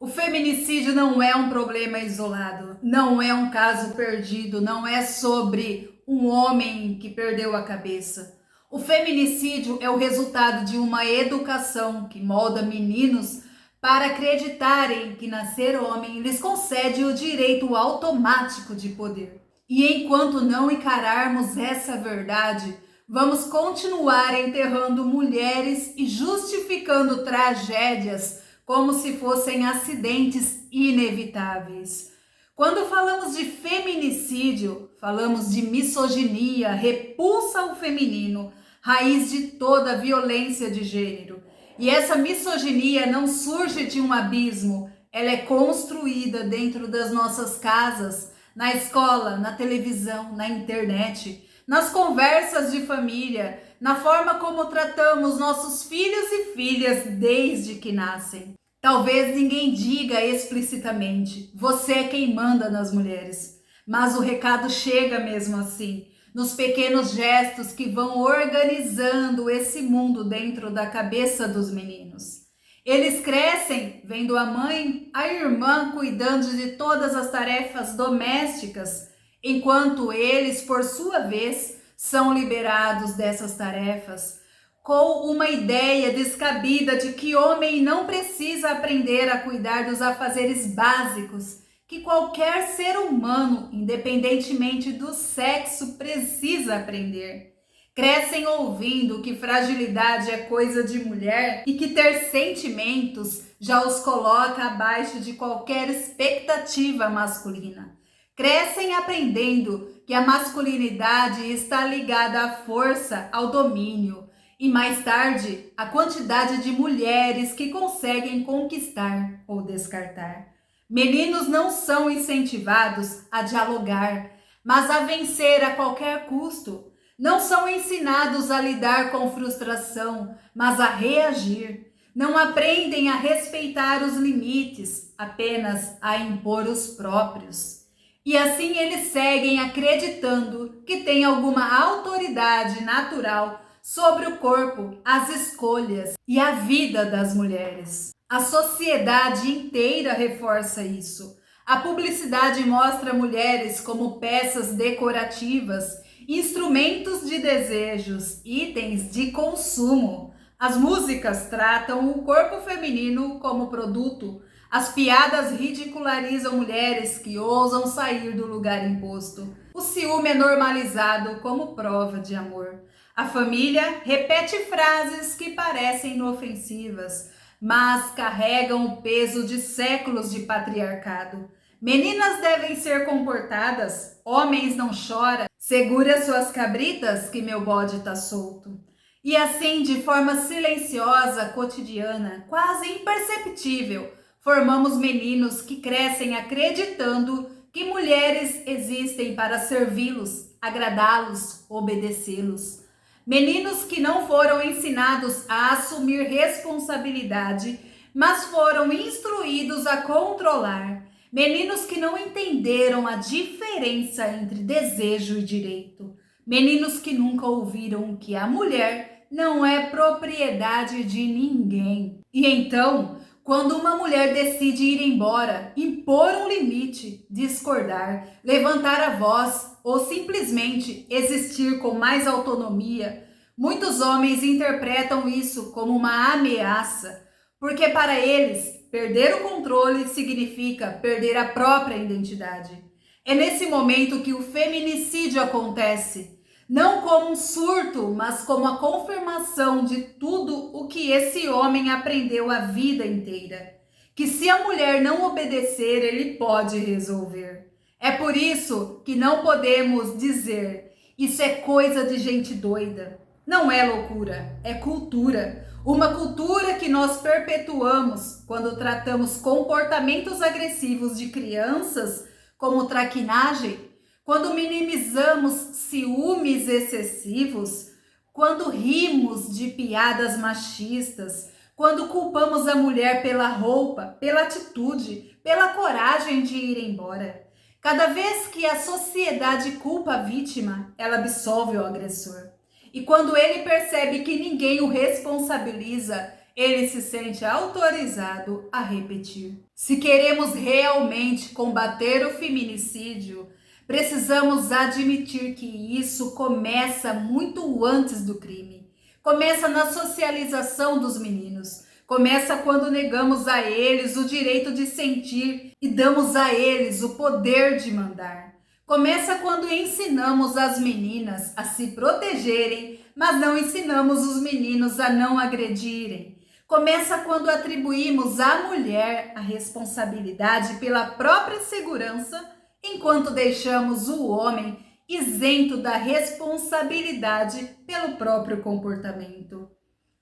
O feminicídio não é um problema isolado, não é um caso perdido, não é sobre um homem que perdeu a cabeça. O feminicídio é o resultado de uma educação que molda meninos para acreditarem que nascer homem lhes concede o direito automático de poder. E enquanto não encararmos essa verdade, vamos continuar enterrando mulheres e justificando tragédias como se fossem acidentes inevitáveis. Quando falamos de feminicídio, falamos de misoginia, repulsa ao feminino, raiz de toda a violência de gênero. E essa misoginia não surge de um abismo, ela é construída dentro das nossas casas, na escola, na televisão, na internet, nas conversas de família, na forma como tratamos nossos filhos e filhas desde que nascem. Talvez ninguém diga explicitamente, você é quem manda nas mulheres, mas o recado chega mesmo assim, nos pequenos gestos que vão organizando esse mundo dentro da cabeça dos meninos. Eles crescem vendo a mãe, a irmã cuidando de todas as tarefas domésticas, enquanto eles, por sua vez, são liberados dessas tarefas, com uma ideia descabida de que homem não precisa aprender a cuidar dos afazeres básicos que qualquer ser humano, independentemente do sexo, precisa aprender. Crescem ouvindo que fragilidade é coisa de mulher e que ter sentimentos já os coloca abaixo de qualquer expectativa masculina. Crescem aprendendo que a masculinidade está ligada à força, ao domínio e mais tarde à quantidade de mulheres que conseguem conquistar ou descartar. Meninos não são incentivados a dialogar, mas a vencer a qualquer custo. Não são ensinados a lidar com frustração, mas a reagir. Não aprendem a respeitar os limites, apenas a impor os próprios. E assim eles seguem acreditando que têm alguma autoridade natural sobre o corpo, as escolhas e a vida das mulheres. A sociedade inteira reforça isso. A publicidade mostra mulheres como peças decorativas, instrumentos de desejos, itens de consumo. As músicas tratam o corpo feminino como produto. As piadas ridicularizam mulheres que ousam sair do lugar imposto. O ciúme é normalizado como prova de amor. A família repete frases que parecem inofensivas, mas carregam o peso de séculos de patriarcado. Meninas devem ser comportadas, homens não choram, segura suas cabritas que meu bode tá solto. E assim, de forma silenciosa, cotidiana, quase imperceptível, formamos meninos que crescem acreditando que mulheres existem para servi-los, agradá-los, obedecê-los. Meninos que não foram ensinados a assumir responsabilidade, mas foram instruídos a controlar. Meninos que não entenderam a diferença entre desejo e direito. Meninos que nunca ouviram que a mulher não é propriedade de ninguém. E então, quando uma mulher decide ir embora, impor um limite, discordar, levantar a voz ou simplesmente existir com mais autonomia, muitos homens interpretam isso como uma ameaça, porque para eles, perder o controle significa perder a própria identidade. É nesse momento que o feminicídio acontece, não como um surto, mas como a confirmação de tudo o que esse homem aprendeu a vida inteira. Que se a mulher não obedecer, ele pode resolver. É por isso que não podemos dizer, isso é coisa de gente doida. Não é loucura, é cultura. Uma cultura que nós perpetuamos quando tratamos comportamentos agressivos de crianças como traquinagem, quando minimizamos ciúmes excessivos, quando rimos de piadas machistas, quando culpamos a mulher pela roupa, pela atitude, pela coragem de ir embora. Cada vez que a sociedade culpa a vítima, ela absolve o agressor. E quando ele percebe que ninguém o responsabiliza, ele se sente autorizado a repetir. Se queremos realmente combater o feminicídio, precisamos admitir que isso começa muito antes do crime. Começa na socialização dos meninos. Começa quando negamos a eles o direito de sentir e damos a eles o poder de mandar. Começa quando ensinamos as meninas a se protegerem, mas não ensinamos os meninos a não agredirem. Começa quando atribuímos à mulher a responsabilidade pela própria segurança, enquanto deixamos o homem isento da responsabilidade pelo próprio comportamento.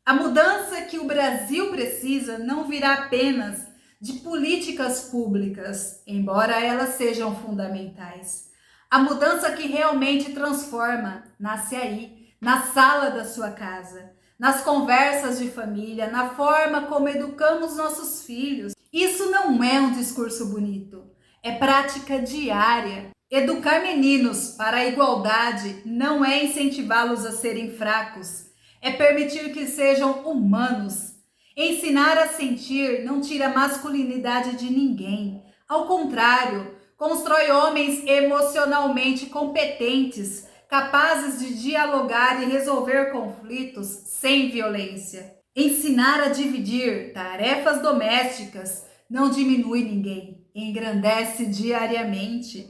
A mudança que o Brasil precisa não virá apenas de políticas públicas, embora elas sejam fundamentais. A mudança que realmente transforma nasce aí, na sala da sua casa, nas conversas de família, na forma como educamos nossos filhos. Isso não é um discurso bonito, é prática diária. Educar meninos para a igualdade não é incentivá-los a serem fracos, é permitir que sejam humanos. Ensinar a sentir não tira a masculinidade de ninguém. Ao contrário, constrói homens emocionalmente competentes, capazes de dialogar e resolver conflitos sem violência. Ensinar a dividir tarefas domésticas não diminui ninguém, engrandece diariamente.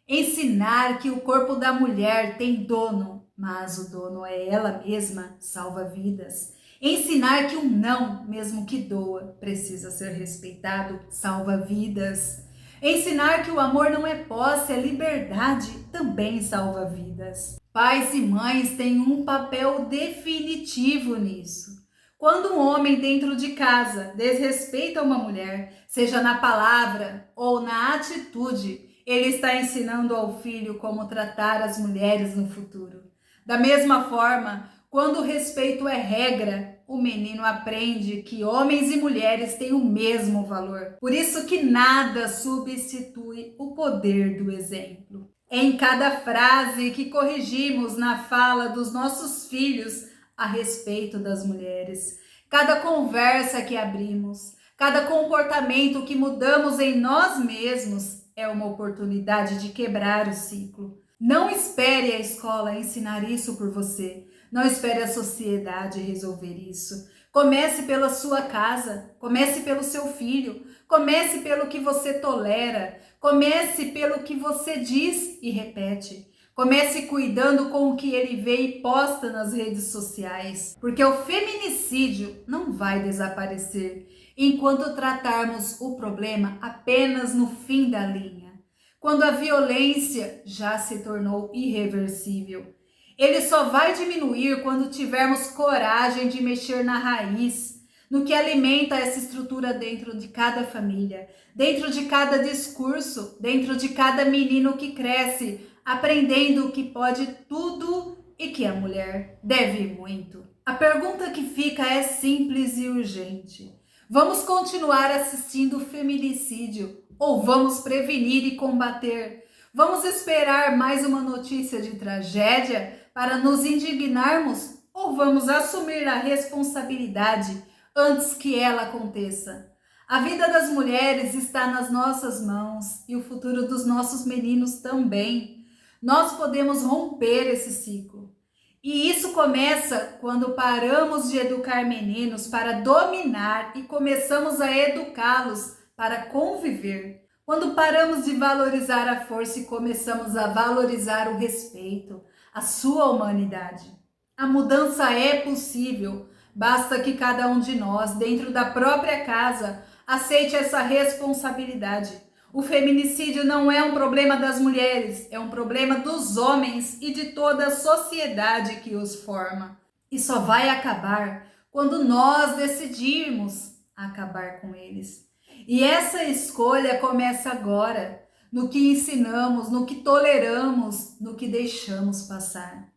Ensinar que o corpo da mulher tem dono, mas o dono é ela mesma, salva vidas. Ensinar que um não, mesmo que doa, precisa ser respeitado, salva vidas. Ensinar que o amor não é posse, é liberdade, também salva vidas. Pais e mães têm um papel definitivo nisso. Quando um homem dentro de casa desrespeita uma mulher, seja na palavra ou na atitude, ele está ensinando ao filho como tratar as mulheres no futuro. Da mesma forma, quando o respeito é regra, o menino aprende que homens e mulheres têm o mesmo valor. Por isso que nada substitui o poder do exemplo. É em cada frase que corrigimos na fala dos nossos filhos a respeito das mulheres, cada conversa que abrimos, cada comportamento que mudamos em nós mesmos é uma oportunidade de quebrar o ciclo. Não espere a escola ensinar isso por você. Não espere a sociedade resolver isso. Comece pela sua casa, comece pelo seu filho, comece pelo que você tolera, comece pelo que você diz e repete. Comece cuidando com o que ele vê e posta nas redes sociais, porque o feminicídio não vai desaparecer enquanto tratarmos o problema apenas no fim da linha, quando a violência já se tornou irreversível. Ele só vai diminuir quando tivermos coragem de mexer na raiz, no que alimenta essa estrutura dentro de cada família, dentro de cada discurso, dentro de cada menino que cresce, aprendendo que pode tudo e que a mulher deve muito. A pergunta que fica é simples e urgente. Vamos continuar assistindo o feminicídio ou vamos prevenir e combater? Vamos esperar mais uma notícia de tragédia para nos indignarmos ou vamos assumir a responsabilidade antes que ela aconteça? A vida das mulheres está nas nossas mãos e o futuro dos nossos meninos também. Nós podemos romper esse ciclo. E isso começa quando paramos de educar meninos para dominar e começamos a educá-los para conviver. Quando paramos de valorizar a força e começamos a valorizar o respeito, a sua humanidade. A mudança é possível, basta que cada um de nós, dentro da própria casa, aceite essa responsabilidade. O feminicídio não é um problema das mulheres, é um problema dos homens e de toda a sociedade que os forma. E só vai acabar quando nós decidirmos acabar com eles. E essa escolha começa agora, no que ensinamos, no que toleramos, no que deixamos passar.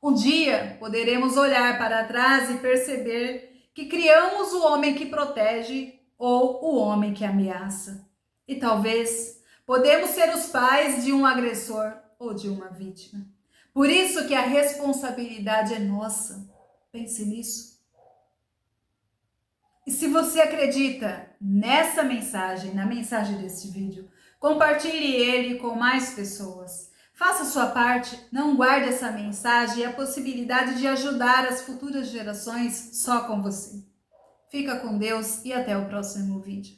Um dia poderemos olhar para trás e perceber que criamos o homem que protege ou o homem que ameaça. E talvez podemos ser os pais de um agressor ou de uma vítima. Por isso que a responsabilidade é nossa. Pense nisso. E se você acredita nessa mensagem, na mensagem desse vídeo, compartilhe ele com mais pessoas. Faça a sua parte, não guarde essa mensagem e a possibilidade de ajudar as futuras gerações só com você. Fica com Deus e até o próximo vídeo.